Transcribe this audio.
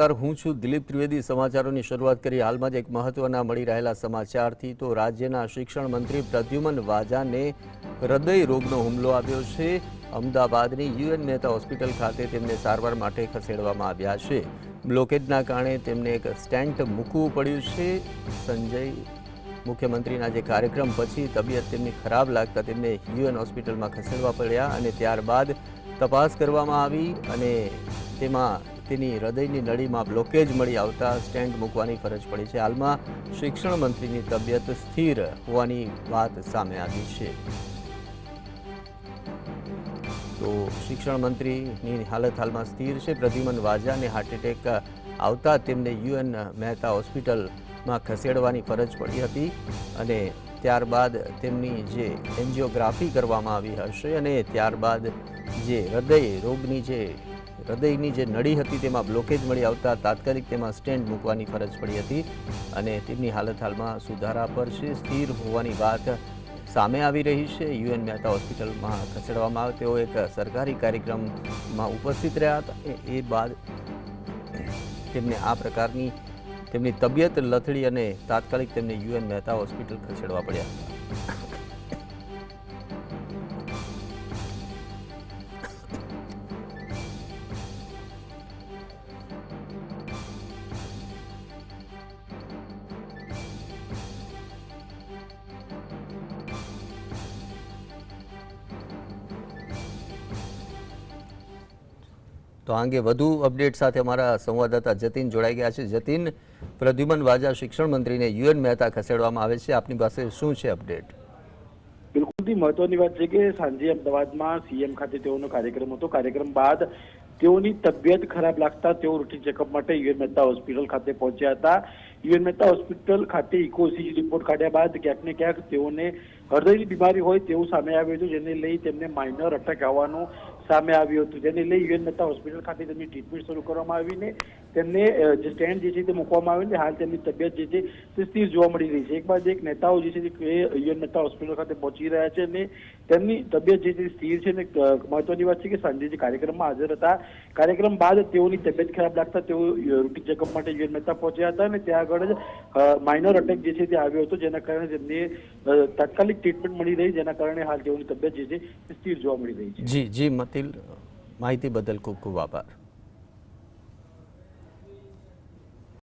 હું છું દિલીપ ત્રિવેદી। સમાચારોની શરૂઆત કરી હાલમાં જ એક મહત્વના મળી રહેલા સમાચારથી। તો રાજ્યના શિક્ષણ મંત્રી પ્રદ્યુમન વાજાને હૃદય રોગનો હુમલો આવ્યો છે। અમદાવાદની યુએન મહેતા હોસ્પિટલ ખાતે તેમને સારવાર માટે ખસેડવામાં આવ્યા છે। બ્લોકેજના કારણે તેમને એક સ્ટેન્ટ મૂકવું પડ્યું છે। સંજય મુખ્યમંત્રીના જે કાર્યક્રમ પછી તબિયત તેમની ખરાબ લાગતા તેમને યુએન હોસ્પિટલમાં ખસેડવા પડ્યા અને ત્યારબાદ તપાસ કરવામાં આવી અને તેમાં તેની હૃદયની નળીમાં બ્લોકેજ મળી આવતા સ્ટેન્ટ મૂકવાની ફરજ પડી છે। હાલમાં શિક્ષણ મંત્રીની તબિયત સ્થિર હોવાની વાત સામે આવી છે। તો શિક્ષણ મંત્રીની હાલત હાલમાં સ્થિર છે। પ્રદ્યુમન વાજાને હાર્ટ એટેક આવતા તેમને યુએન મહેતા હોસ્પિટલમાં ખસેડવાની ફરજ પડી હતી અને ત્યારબાદ તેમની જે એન્જિયોગ્રાફી કરવામાં આવી હશે અને ત્યારબાદ જે હૃદયની જે નળી હતી તેમાં બ્લોકેજ મળી આવતા તાત્કાલિક તેમાં સ્ટેન્ટ મૂકવાની ફરજ પડી હતી અને તેમની હાલત હાલમાં સુધારા પર છે, સ્થિર હોવાની વાત સામે આવી રહી છે। યુએન મહેતા હોસ્પિટલમાં ખસેડવામાં આવે તેઓ એક સરકારી કાર્યક્રમમાં ઉપસ્થિત રહ્યા હતા। એ બાદ તેમને આ પ્રકારની તેમની તબિયત લથડી અને તાત્કાલિક તેમને યુએન મહેતા હોસ્પિટલ ખસેડવા પડ્યા હતા। તો આ અંગે વધુ અપડેટ સાથે અમારા સંવાદદાતા જતીન જોડાઈ ગયા છે। જતીન, પ્રદ્યુમન વાજા શિક્ષણ મંત્રીને યુએન મહેતા ખસેડવામાં આવે છે, આપની પાસે શું છે અપડેટ? બિલકુલથી મહત્વની વાત છે કે સાંજે અમદાવાદમાં સીએમ ખાતે તેઓનો કાર્યક્રમ હતો। કાર્યક્રમ બાદ તેઓની તબિયત ખરાબ લાગતા તેઓ રૂટીન ચેકઅપ માટે યુએન મહેતા હોસ્પિટલ ખાતે પહોંચ્યા હતા। યુએન મહેતા હોસ્પિટલ ખાતે ઇકોસીજી રિપોર્ટ કાઢ્યા બાદ ક્યાંક ને ક્યાંક તેઓને હૃદયની બીમારી હોય તેવું સામે આવ્યું હતું, જેને લઈ તેમને માઇનર અટેક આવવાનું સામે આવ્યું હતું, જેને લઈ યુએન મહેતા હોસ્પિટલ ખાતે તેમની ટ્રીટમેન્ટ શરૂ કરવામાં આવીને તેમને જે સ્ટેન્ડ જે છે તે મૂકવામાં આવ્યું છે। હાલ તેમની તબિયત જે છે તે સ્થિર જોવા મળી રહી છે। એક બાદ એક નેતાઓ જે છે તે યુએન મહેતા હોસ્પિટલ ખાતે પહોંચી રહ્યા છે અને તેમની તબિયત જે છે સ્થિર છે। અને મહત્વની વાત છે કે સાંજે જે કાર્યક્રમમાં હાજર હતા, કાર્યક્રમ બાદ તેઓની તબિયત ખરાબ લાગતા તેઓ રૂટીન ચેકઅપ માટે યુએન મહેતા પહોંચ્યા હતા અને ત્યાં આગળ જ માઇનર અટેક જે છે તે આવ્યો હતો, જેના કારણે તેમને તાત્કાલિક ટ્રીટમેન્ટ મળી રહી, જેના કારણે હાલ તેઓની તબિયત જે છે તે સ્થિર જોવા મળી રહી છે। જી મતિલ, માહિતી બદલ ખૂબ ખૂબ આભાર।